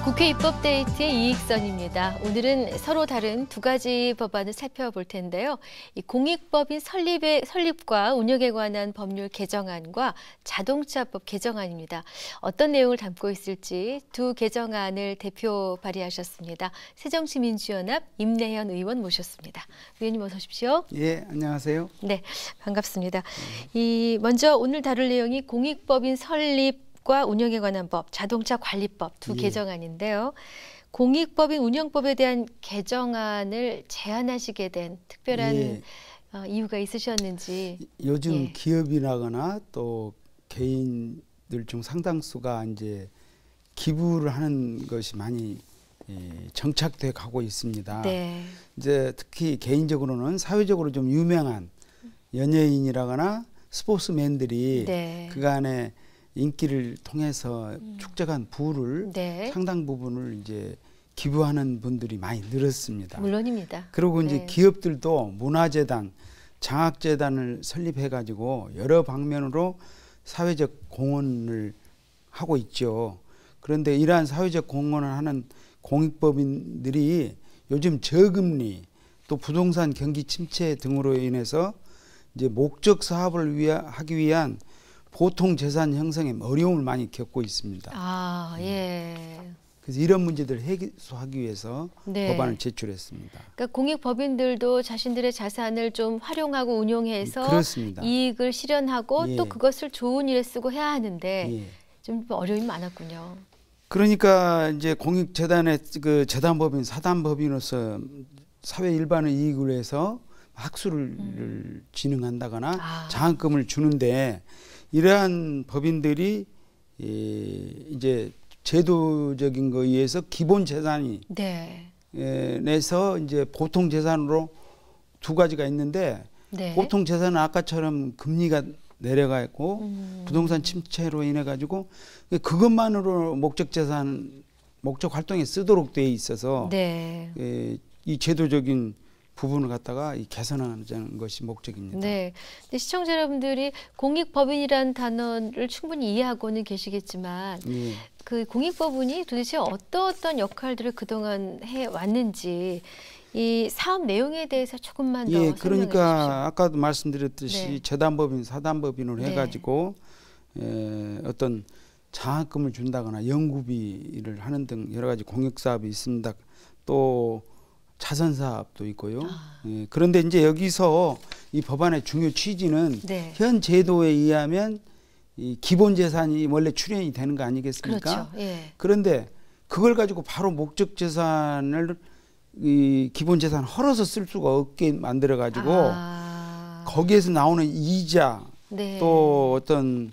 국회 입법데이트의 이익선입니다. 오늘은 서로 다른 두 가지 법안을 살펴볼 텐데요. 이 공익법인 설립과 운영에 관한 법률 개정안과 자동차법 개정안입니다. 어떤 내용을 담고 있을지 두 개정안을 대표 발의하셨습니다. 새정치민주연합 임내현 의원 모셨습니다. 의원님 어서 오십시오. 예, 안녕하세요. 네, 반갑습니다. 먼저 오늘 다룰 내용이 공익법인 설립과 운영에 관한 법, 자동차 관리법 두 개정안인데요. 공익법인 운영법에 대한 개정안을 제안하시게 된 특별한 이유가 있으셨는지. 요즘 기업이나거나 또 개인들 중 상당수가 이제 기부를 하는 것이 많이 정착돼 가고 있습니다. 네. 이제 특히 개인적으로는 사회적으로 좀 유명한 연예인이라거나 스포츠맨들이 그간에 인기를 통해서 축적한 부를 상당 부분을 이제 기부하는 분들이 많이 늘었습니다. 물론입니다. 그리고 이제 기업들도 문화재단, 장학재단을 설립해 가지고 여러 방면으로 사회적 공헌을 하고 있죠. 그런데 이러한 사회적 공헌을 하는 공익법인들이 요즘 저금리 또 부동산 경기 침체 등으로 인해서 이제 목적 사업을 하기 위한 보통 재산 형성에 어려움을 많이 겪고 있습니다. 그래서 이런 문제들을 해소하기 위해서 법안을 제출했습니다. 그러니까 공익법인들도 자신들의 자산을 좀 활용하고 운용해서 이익을 실현하고 또 그것을 좋은 일에 쓰고 해야 하는데 좀 어려움이 많았군요. 그러니까 이제 공익재단의 그 재단법인, 사단법인으로서 사회 일반의 이익을 위해서 학술을 진흥한다거나 장학금을 주는데 이러한 법인들이 이제 제도적인 거에 의해서 기본 재산이 내서 이제 보통 재산으로 두 가지가 있는데 보통 재산은 아까처럼 금리가 내려가 있고 부동산 침체로 인해 가지고 그것만으로 목적 재산, 목적 활동에 쓰도록 돼 있어서 이 제도적인 부분을 갖다가 개선하는 것이 목적입니다. 네. 근데 시청자 여러분들이 공익법인이라는 단어를 충분히 이해하고는 계시겠지만 그 공익법인이 도대체 어떤 역할들을 그동안 해왔는지 이 사업 내용에 대해서 조금만 더 설명해 주십시오. 그러니까 아까도 말씀드렸듯이 재단법인, 사단법인으로 해가지고 어떤 장학금을 준다거나 연구비를 하는 등 여러 가지 공익사업이 있습니다. 또 자선사업도 있고요. 그런데 이제 여기서 이 법안의 중요 취지는 현 제도에 의하면 이 기본 재산이 원래 출연이 되는 거 아니겠습니까? 그런데 그걸 가지고 바로 목적 재산을 이 기본 재산 헐어서 쓸 수가 없게 만들어 가지고 거기에서 나오는 이자 또 어떤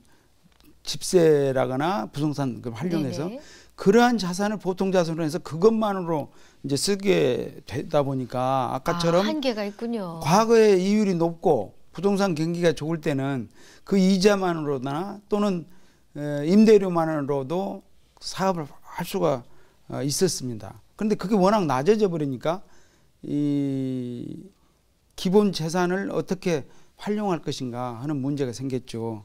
집세라거나 부동산 활용해서 그러한 자산을 보통 자산으로 해서 그것만으로 이제 쓰게 되다 보니까 아까처럼 한계가 있군요. 과거에 이율이 높고 부동산 경기가 좋을 때는 그 이자만으로나 또는 임대료만으로도 사업을 할 수가 있었습니다. 그런데 그게 워낙 낮아져 버리니까 이 기본 재산을 어떻게 활용할 것인가 하는 문제가 생겼죠.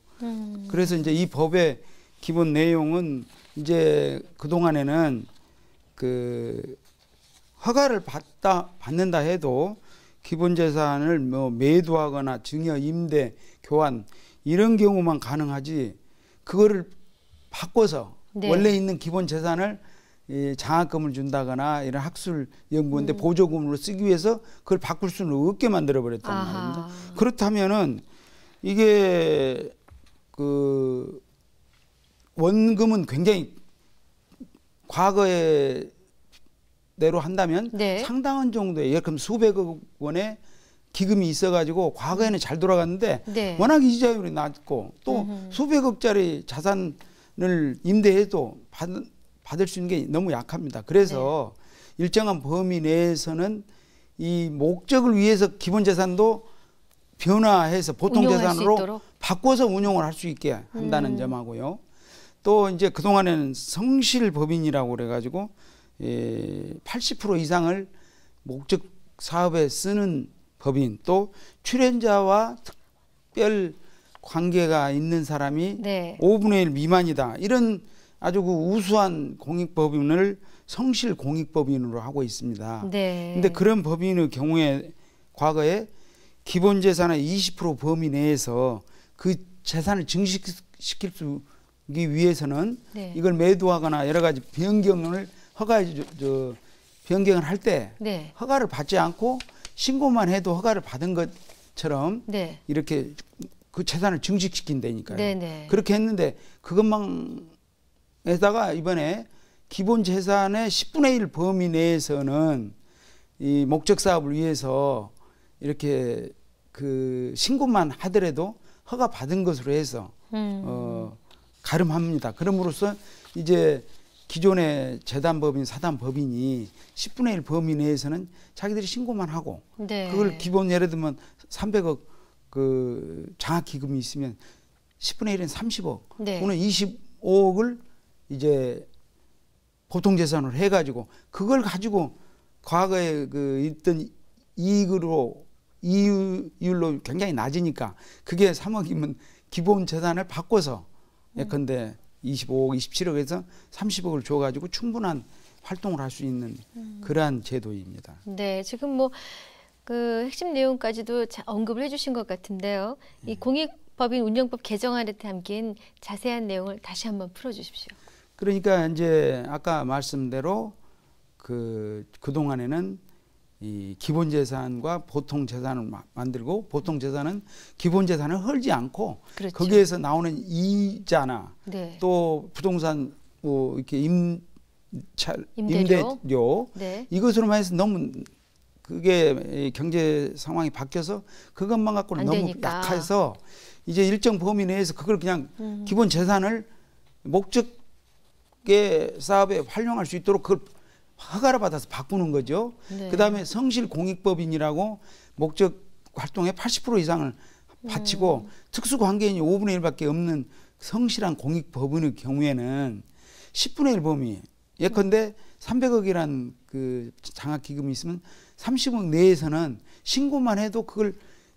그래서 이제 이 법의 기본 내용은 이제 그동안에는 그 허가를 받는다 해도 기본 재산을 뭐 매도하거나 증여, 임대, 교환 이런 경우만 가능하지 그거를 바꿔서 원래 있는 기본 재산을 장학금을 준다거나 이런 학술 연구원데 보조금으로 쓰기 위해서 그걸 바꿀 수는 없게 만들어 버렸단 말입니다. 그렇다면은 이게 그 원금은 굉장히 과거에 대로 한다면 상당한 정도의 예를 들면 수백억 원의 기금이 있어가지고 과거에는 잘 돌아갔는데 워낙 이자율이 낮고 또 수백억짜리 자산을 임대해도 받을 수 있는 게 너무 약합니다. 그래서 일정한 범위 내에서는 이 목적을 위해서 기본 재산도 변화해서 보통 재산으로 바꿔서 운용을 할 수 있게 한다는 점하고요. 또 이제 그동안에는 성실법인이라고 그래가지고 80% 이상을 목적 사업에 쓰는 법인 또 출연자와 특별 관계가 있는 사람이 5분의 1 미만이다. 이런 아주 그 우수한 공익법인을 성실 공익법인으로 하고 있습니다. 네. 근데 그런 법인의 경우에 과거에 기본재산의 20% 범위 내에서 그 재산을 증식시킬 수 위해서는 네. 이걸 매도하거나 여러 가지 변경을 변경을 할 때 네. 허가를 받지 않고 신고만 해도 허가를 받은 것처럼 네. 이렇게 그 재산을 증식시킨다니까요. 네네. 그렇게 했는데 그것만 에다가 이번에 기본 재산의 10분의 1 범위 내에서는 이 목적 사업을 위해서 이렇게 그 신고만 하더라도 허가 받은 것으로 해서 가름합니다. 그럼으로써 이제 기존의 재단법인, 사단법인이 10분의 1 범위 내에서는 자기들이 신고만 하고 네. 그걸 기본 예를 들면 300억 그 장학기금이 있으면 10분의 1은 30억 네. 또는 25억을 이제 보통재산으로 해가지고 그걸 가지고 과거에 그 있던 이익으로 이율로 굉장히 낮으니까 그게 3억이면 기본 재산을 바꿔서 예컨대 25억, 27억에서 30억을 줘가지고 충분한 활동을 할 수 있는 그러한 제도입니다. 네, 지금 뭐 그 핵심 내용까지도 언급을 해주신 것 같은데요. 이 공익법인 운영법 개정안에 담긴 자세한 내용을 다시 한번 풀어주십시오. 그러니까 이제 아까 말씀대로 그동안에는 이 기본 재산과 보통 재산을 만들고 보통 재산은 기본 재산을 헐지 않고 그렇죠. 거기에서 나오는 이자나 네. 또 부동산 뭐 이렇게 임대료 네. 이것으로만 해서 너무 그게 경제 상황이 바뀌어서 그것만 갖고는 너무 되니까. 약해서 이제 일정 범위 내에서 그걸 그냥 기본 재산을 목적의 사업에 활용할 수 있도록 그걸 허가를 받아서 바꾸는 거죠. 네. 그다음에 성실 공익법인이라고 목적 활동의 80% 이상을 바치고 특수관계인이 5분의 1밖에 없는 성실한 공익법인의 경우에는 10분의 1 범위 예컨대 300억이란 그 장학기금이 있으면 30억 내에서는 신고만 해도 그걸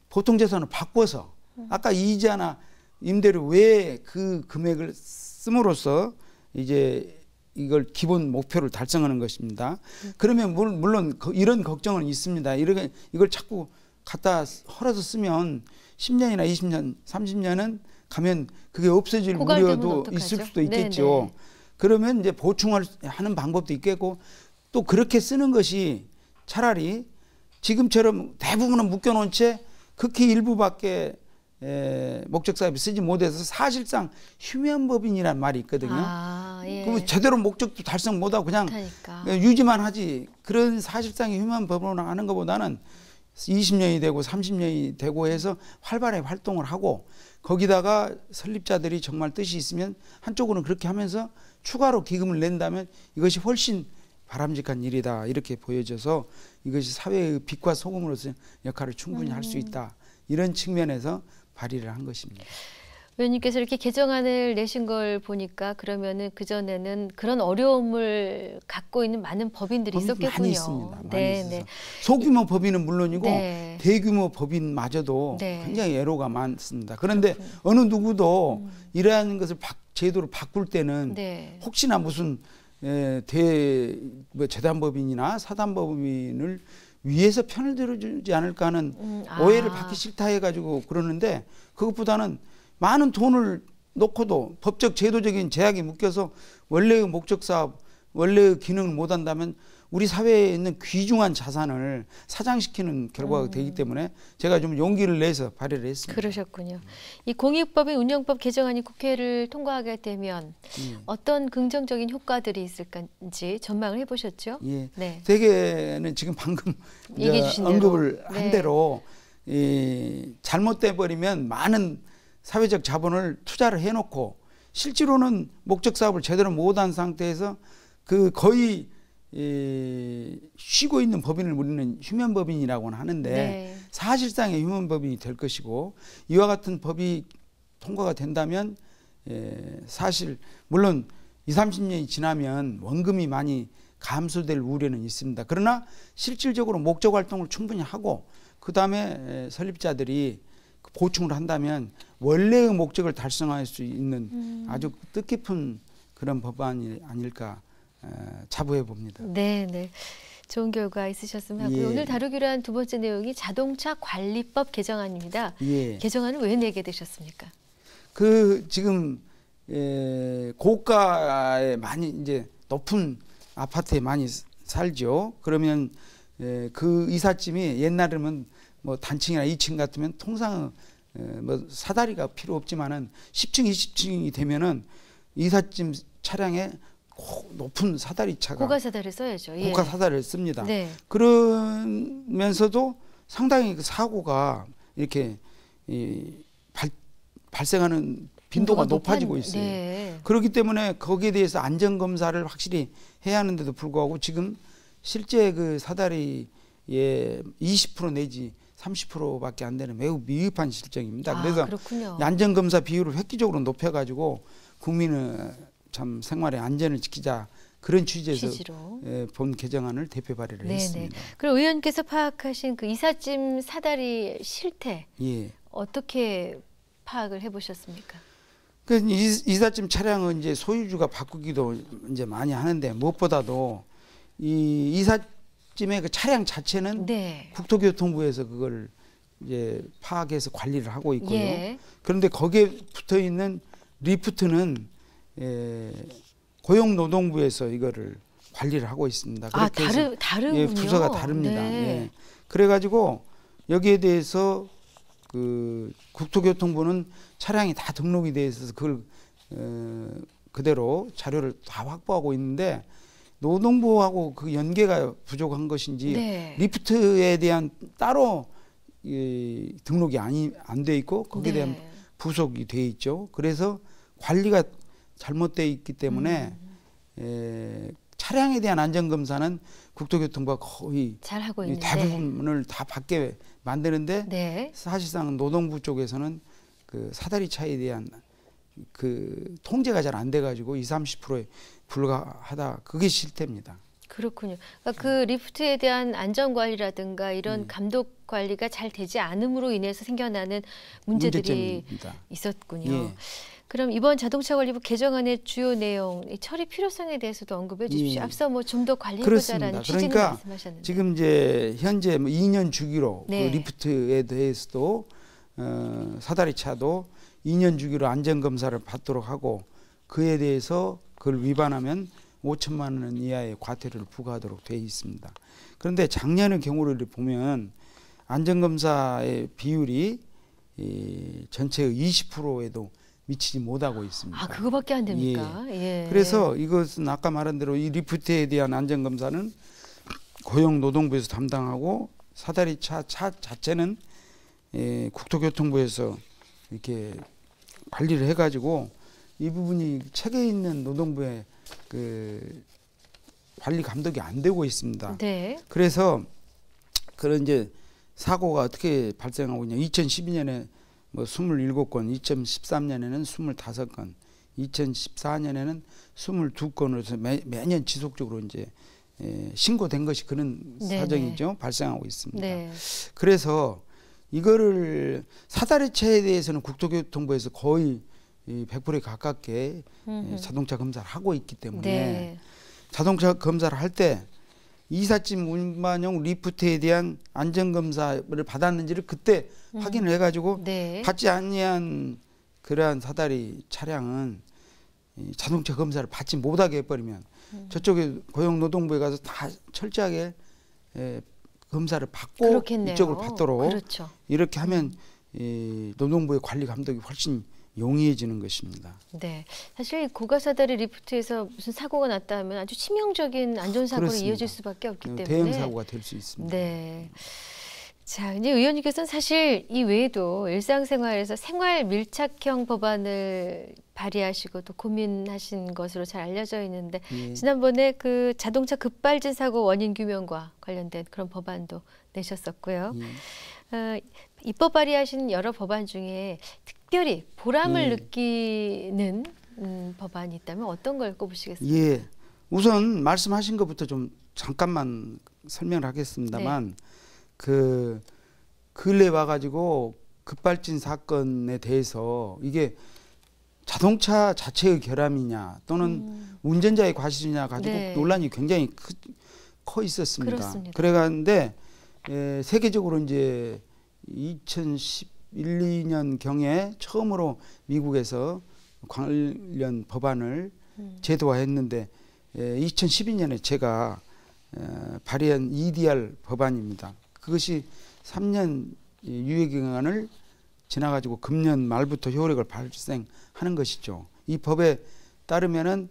보통재산으로 바꿔서 아까 이자나 임대료 외에 그 금액을 씀으로써 이제 이걸 기본 목표를 달성하는 것입니다. 그러면 물론 이런 걱정은 있습니다. 이걸 자꾸 갖다 헐어서 쓰면 10년이나 20년, 30년은 가면 그게 없어질 우려도 있을 수도 있겠죠. 네네. 그러면 이제 보충을 하는 방법도 있겠고 또 그렇게 쓰는 것이 차라리 지금처럼 대부분은 묶여놓은 채 극히 일부밖에 목적사업에 쓰지 못해서 사실상 휴면법인이란 말이 있거든요. 예. 그러면 제대로 목적도 달성 못하고 그냥 유지만 하지 그런 사실상의 휴면법으로 하는 것보다는 20년이 되고 30년이 되고 해서 활발하게 활동을 하고 거기다가 설립자들이 정말 뜻이 있으면 한쪽으로는 그렇게 하면서 추가로 기금을 낸다면 이것이 훨씬 바람직한 일이다 이렇게 보여져서 이것이 사회의 빛과 소금으로서 역할을 충분히 할 수 있다 이런 측면에서 발의를 한 것입니다. 의원님께서 이렇게 개정안을 내신 걸 보니까 그러면은 그전에는 그런 어려움을 갖고 있는 많은 법인들이 있었겠군요. 많이 있습니다. 네. 소규모 법인은 물론이고 네. 대규모 법인마저도 네. 굉장히 애로가 많습니다. 그런데 어느 누구도 이러한 것을 제도를 바꿀 때는 네. 혹시나 무슨 재단법인이나 사단법인을 위해서 편을 들어주지 않을까 하는 오해를 받기 싫다 해가지고 그러는데 그것보다는 많은 돈을 놓고도 법적 제도적인 제약이 묶여서 원래의 목적 사업, 원래의 기능을 못한다면 우리 사회에 있는 귀중한 자산을 사장시키는 결과가 되기 때문에 제가 좀 용기를 내서 발의를 했습니다. 그러셨군요. 이 공익법인 운영법 개정안이 국회를 통과하게 되면 어떤 긍정적인 효과들이 있을지 전망을 해보셨죠? 예. 네. 대개는 지금 방금 언급을 한 대로 잘못돼 버리면 많은 사회적 자본을 투자를 해놓고 실제로는 목적 사업을 제대로 못한 상태에서 그 거의 쉬고 있는 법인을 우리는 휴면법인이라고는 하는데 네. 사실상의 휴면법인이 될 것이고 이와 같은 법이 통과가 된다면 사실 물론 20, 30년이 지나면 원금이 많이 감소될 우려는 있습니다. 그러나 실질적으로 목적 활동을 충분히 하고 그 다음에 설립자들이 보충을 한다면 원래의 목적을 달성할 수 있는 아주 뜻깊은 그런 법안이 아닐까 자부해 봅니다. 네, 네. 좋은 결과 있으셨으면 하고요. 예. 오늘 다루기로 한 두 번째 내용이 자동차 관리법 개정안입니다. 예. 개정안을 왜 내게 되셨습니까? 지금 고가에 많이 이제 높은 아파트에 많이 살죠. 그러면 그 이삿짐이 옛날에는 뭐 단층이나 2층 같으면 통상 뭐 사다리가 필요 없지만은 10층, 20층이 되면은 이삿짐 차량에 높은 사다리차가 고가 사다리를 써야죠. 예. 고가 사다리를 씁니다. 네. 그러면서도 상당히 그 사고가 이렇게 발생하는 빈도가 높아지고 있어요. 네. 그렇기 때문에 거기에 대해서 안전검사를 확실히 해야 하는데도 불구하고 지금 실제 그 사다리의 20% 내지 30%밖에 안 되는 매우 미흡한 실정입니다. 그래서 그렇군요. 안전검사 비율을 획기적으로 높여가지고 국민의 참 생활의 안전을 지키자 그런 취지에서 본 개정안을 대표 발의를 했습니다. 그럼 의원께서 파악하신 그 이삿짐 사다리 실태 어떻게 파악을 해보셨습니까? 그 이삿짐 차량은 이제 소유주가 바꾸기도 이제 많이 하는데 무엇보다도 이 이삿짐의 그 차량 자체는 국토교통부에서 그걸 이제 파악해서 관리를 하고 있고요. 그런데 거기에 붙어 있는 리프트는 고용노동부에서 이거를 관리를 하고 있습니다. 그렇게 해서 다르군요. 부서가 다릅니다. 그래가지고 여기에 대해서 그 국토교통부는 차량이 다 등록이 돼 있어서 그걸 그대로 자료를 다 확보하고 있는데 노동부하고 그 연계가 부족한 것인지 리프트에 대한 따로 등록이 안 돼 있고 거기에 대한 부속이 돼 있죠. 그래서 관리가 잘못되어 있기 때문에 차량에 대한 안전검사는 국토교통부가 거의 잘하고 있는데 대부분을 다 받게 만드는데 사실상 노동부 쪽에서는 그 사다리 차에 대한 그 통제가 잘 안 돼가지고 20~30%에 불과하다. 그게 실태입니다. 그렇군요. 그러니까 그 리프트에 대한 안전관리라든가 이런 감독 관리가 잘 되지 않음으로 인해서 생겨나는 문제들이 있었군요. 그럼 이번 자동차관리법 개정안의 주요 내용, 이 처리 필요성에 대해서도 언급해 주십시오. 앞서 뭐 좀 더 관리해보자라는 취지는 말씀하셨는데. 지금 이제 현재 뭐 2년 주기로 그 리프트에 대해서도 사다리 차도 2년 주기로 안전검사를 받도록 하고 그에 대해서 그걸 위반하면 5천만 원 이하의 과태료를 부과하도록 되어 있습니다. 그런데 작년의 경우를 보면 안전검사의 비율이 전체의 20%에도 미치지 못하고 있습니다. 그거밖에 안 됩니까? 그래서 이것은 아까 말한 대로 이 리프트에 대한 안전검사는 고용노동부에서 담당하고 사다리 차 자체는 국토교통부에서 이렇게 관리를 해가지고 이 부분이 책에 있는 노동부의 그 관리 감독이 안 되고 있습니다. 그래서 그런 이제 사고가 어떻게 발생하고 있냐? 2012년에 뭐 27건, 2013년에는 25건, 2014년에는 22건으로서 매년 지속적으로 이제 신고된 것이 그런 사정이죠. 발생하고 있습니다. 그래서 이거를 사다리차에 대해서는 국토교통부에서 거의 100%에 가깝게 자동차 검사를 하고 있기 때문에 자동차 검사를 할 때 이삿짐 운반용 리프트에 대한 안전검사를 받았는지를 그때 확인을 해가지고 받지 아니한 그러한 사다리 차량은 자동차 검사를 받지 못하게 해버리면 저쪽에 고용노동부에 가서 다 철저하게 검사를 받고 그렇겠네요. 이쪽을 받도록 이렇게 하면 노동부의 관리 감독이 훨씬 용이해지는 것입니다. 사실 고가사다리 리프트에서 무슨 사고가 났다 하면 아주 치명적인 안전사고로 이어질 수밖에 없기 때문에 대형 사고가 될 수 있습니다. 자, 이제 의원님께서는 사실 이 외에도 일상생활에서 생활 밀착형 법안을 발의하시고 또 고민하신 것으로 잘 알려져 있는데 지난번에 그 자동차 급발진 사고 원인 규명과 관련된 그런 법안도 내셨었고요. 입법 발의하신 여러 법안 중에 특별히 보람을 느끼는 법안이 있다면 어떤 걸 꼽으시겠습니까? 우선 말씀하신 것부터 좀 잠깐만 설명을 하겠습니다만 그 근래 와가지고 급발진 사건에 대해서 이게 자동차 자체의 결함이냐 또는 운전자의 과실이냐 가지고 네. 논란이 굉장히 커 있었습니다. 그렇습니다. 그래가는데 세계적으로 이제 2011, 2년 경에 처음으로 미국에서 관련 법안을 제도화했는데 2012년에 제가 발의한 EDR 법안입니다. 그것이 3년 유예기간을 지나가지고 금년 말부터 효력을 발생하는 것이죠. 이 법에 따르면은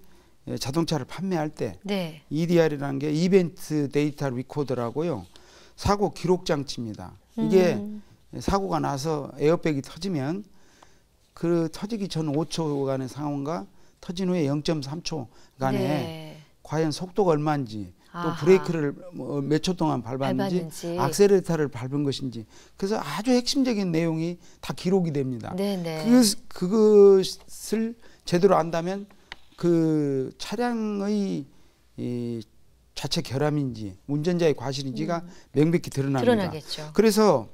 자동차를 판매할 때 네. EDR이라는 게 이벤트 데이터 리코더라고요. 사고 기록 장치입니다. 이게 사고가 나서 에어백이 터지면 그 터지기 전 5초간의 상황과 터진 후에 0.3초간에 네. 과연 속도가 얼마인지 또 브레이크를 몇 초 동안 밟았는지 악셀레이터를 밟은 것인지 그래서 아주 핵심적인 내용이 다 기록이 됩니다. 그것을 제대로 안다면 그 차량의 이 자체 결함인지 운전자의 과실인지가 명백히 드러납니다. 드러나겠죠. 그래서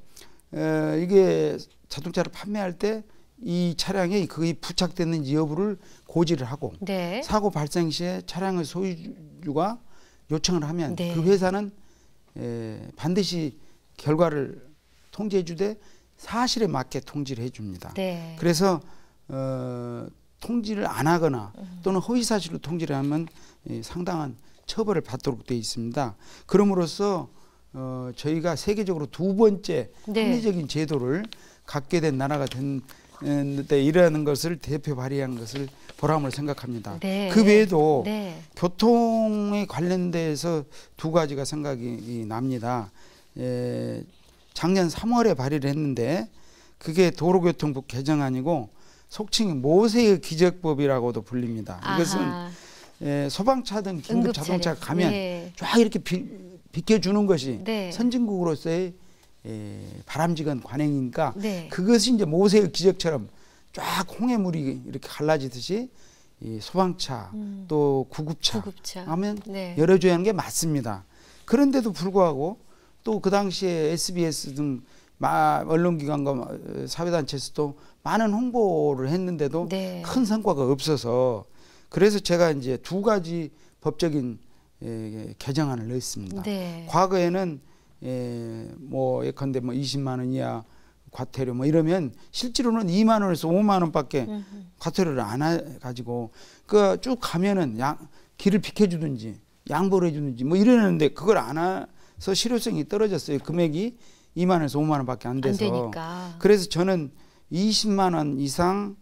이게 자동차를 판매할 때 이 차량에 거의 부착됐는지 여부를 고지를 하고 네. 사고 발생 시에 차량의 소유주가 요청을 하면 네. 그 회사는 반드시 결과를 통지해 주되 사실에 맞게 통지를 해 줍니다. 네. 그래서 통지를 안 하거나 또는 허위 사실로 통지를 하면 상당한 처벌을 받도록 되어 있습니다. 그럼으로써 저희가 세계적으로 두 번째 네. 합리적인 제도를 갖게 된 나라가 됐는데 이러는 것을 대표 발의한 것을 보람을 생각합니다. 네. 그 외에도 네. 교통에 관련돼서 두 가지가 생각이 납니다. 작년 3월에 발의를 했는데 그게 도로교통법 개정안이고 속칭 모세의 기적법이라고도 불립니다. 이것은 소방차 등 긴급 자동차가 가면 네. 쫙 이렇게 비켜주는 것이 네. 선진국으로서의 바람직한 관행이니까 네. 그것이 이제 모세의 기적처럼 쫙 홍해물이 이렇게 갈라지듯이 이 소방차 또 구급차 하면 네. 열어줘야 하는 게 맞습니다. 그런데도 불구하고 또 그 당시에 SBS 등 언론기관과 사회단체에서도 많은 홍보를 했는데도 네. 큰 성과가 없어서 그래서 제가 이제 두 가지 법적인 개정안을 넣었습니다. 네. 과거에는 뭐 예컨대 뭐 20만 원 이하 과태료 뭐 이러면 실제로는 2만 원에서 5만 원밖에 과태료를 안 해가지고 그 쭉 가면은 길을 비켜주든지 양보를 해주든지 뭐 이러는데 그걸 안 해서 실효성이 떨어졌어요. 금액이 2만 원에서 5만 원밖에 안 돼서. 안 되니까. 그래서 저는 20만 원 이상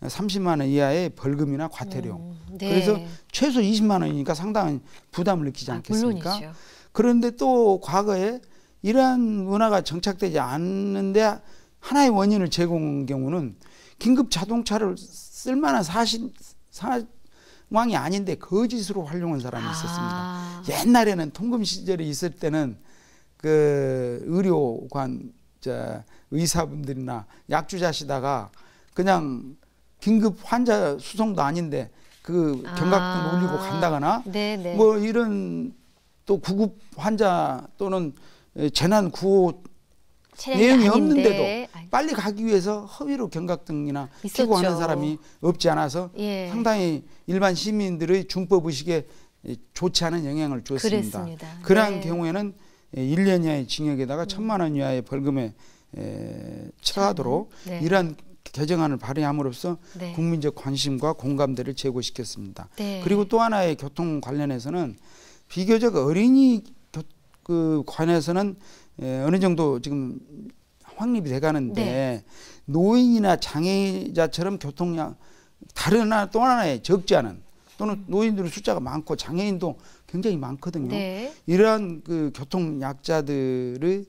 30만 원 이하의 벌금이나 과태료. 네. 그래서 최소 20만 원이니까 상당한 부담을 느끼지 않겠습니까? 물론이죠. 그런데 또 과거에 이러한 문화가 정착되지 않는데 하나의 원인을 제공한 경우는 긴급 자동차를 쓸만한 상황이 아닌데 거짓으로 활용한 사람이 있었습니다. 옛날에는 통금 시절에 있을 때는 그 의료관 의사분들이나 약주자시다가 그냥 긴급 환자 수송도 아닌데 그 경각등 올리고 간다거나 네네. 뭐 이런 또 구급 환자 또는 재난 구호 내용이 없는데도 빨리 가기 위해서 허위로 경각등이나 켜고 하는 사람이 없지 않아서 상당히 일반 시민들의 준법 의식에 좋지 않은 영향을 주었습니다. 그랬습니다. 그러한 경우에는 1년 이하의 징역에다가 1,000만 원 이하의 벌금에 처하도록 이러한 개정안을 발의함으로써 국민적 관심과 공감대를 제고시켰습니다. 그리고 또 하나의 교통 관련해서는 비교적 어린이 그 관해서는 어느 정도 지금 확립이 돼가는데 노인이나 장애자처럼 교통량 다른 또 하나의 적지 않은 또는 노인들의 숫자가 많고 장애인도 굉장히 많거든요. 이러한 그 교통 약자들의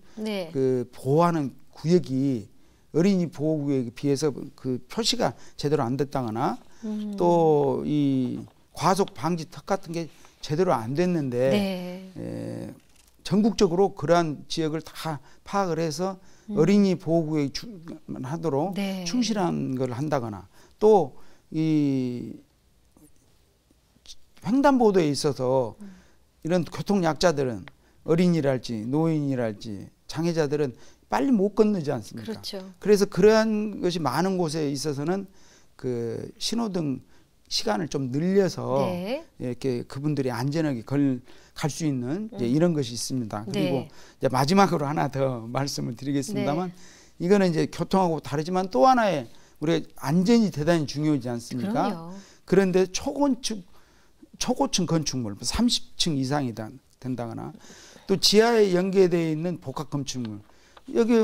그 보호하는 구역이 어린이 보호구역에 비해서 그 표시가 제대로 안 됐다거나 또 이 과속 방지 턱 같은 게 제대로 안 됐는데 전국적으로 그러한 지역을 다 파악을 해서 어린이 보호구역에 하도록 충실한 걸 한다거나 또 이 횡단보도에 있어서 이런 교통약자들은 어린이랄지 노인이랄지 장애자들은 빨리 못 건너지 않습니까? 그렇죠. 그래서 그러한 것이 많은 곳에 있어서는 그 신호등 시간을 좀 늘려서 네. 이렇게 그분들이 안전하게 갈 수 있는 이제 이런 것이 있습니다. 그리고 네. 이제 마지막으로 하나 더 말씀을 드리겠습니다만 네. 이거는 이제 교통하고 다르지만 또 하나의 우리가 안전이 대단히 중요하지 않습니까? 그럼요. 그런데 초고층 건축물 30층 이상이 된다거나 또 지하에 연계되어 있는 복합 건축물 여기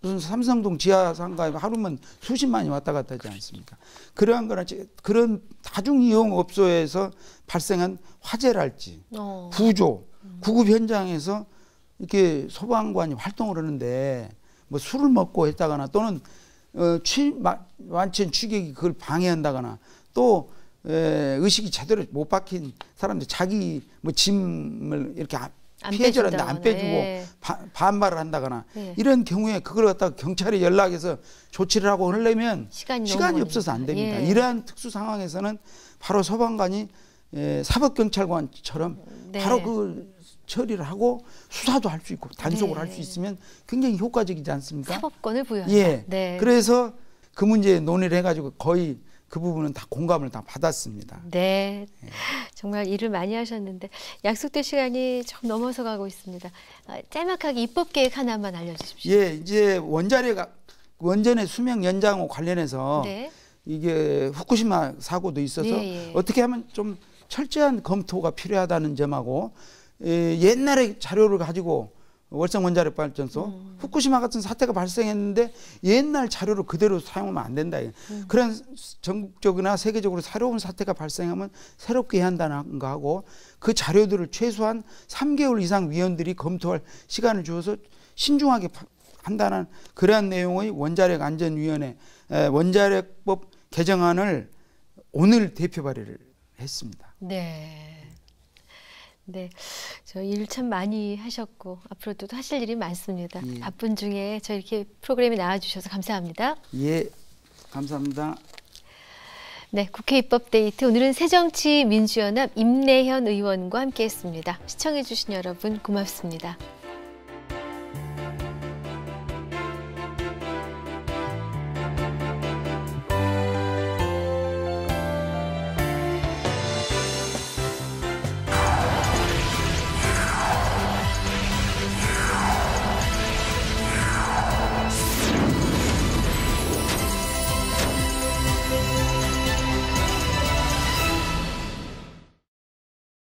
무슨 삼성동 지하 상가에 하루면 수십만이 왔다 갔다 하지 않습니까? 그러한 거나 그런 다중 이용 업소에서 발생한 화재랄지 구조, 구급 현장에서 이렇게 소방관이 활동을 하는데 뭐 술을 먹고 했다거나 또는 완전 취객이 그걸 방해한다거나 또 의식이 제대로 못 박힌 사람들 자기 뭐 짐을 이렇게 피해자한테 안 빼주고 네. 반발을 한다거나 네. 이런 경우에 그걸 갖다가 경찰에 연락해서 조치를 하고 하려면 시간이 없어서 안 됩니다. 예. 이러한 특수 상황에서는 바로 소방관이 사법경찰관처럼 네. 바로 그 처리를 하고 수사도 할 수 있고 단속을 네. 할 수 있으면 굉장히 효과적이지 않습니까? 사법권을 부여한다. 예. 네. 그래서 그 문제에 논의를 해가지고 거의 그 부분은 다 공감을 다 받았습니다. 네, 정말 일을 많이 하셨는데 약속된 시간이 좀 넘어서 가고 있습니다. 짤막하게 입법 계획 하나만 알려주십시오. 예, 이제 원전의 수명 연장과 관련해서 네. 이게 후쿠시마 사고도 있어서 예. 어떻게 하면 좀 철저한 검토가 필요하다는 점하고 옛날의 자료를 가지고 월성원자력발전소 후쿠시마 같은 사태가 발생했는데 옛날 자료를 그대로 사용하면 안 된다. 그런 전국적이나 세계적으로 새로운 사태가 발생하면 새롭게 해야 한다는 거 하고 그 자료들을 최소한 3개월 이상 위원들이 검토할 시간을 주어서 신중하게 한다는 그러한 내용의 원자력안전위원회 원자력법 개정안을 오늘 대표 발의를 했습니다. 네. 네, 저 일 참 많이 하셨고 앞으로도 하실 일이 많습니다. 예. 바쁜 중에 저 이렇게 프로그램에 나와주셔서 감사합니다. 예, 감사합니다. 네, 국회 입법데이트 오늘은 새정치민주연합 임내현 의원과 함께했습니다. 시청해주신 여러분 고맙습니다.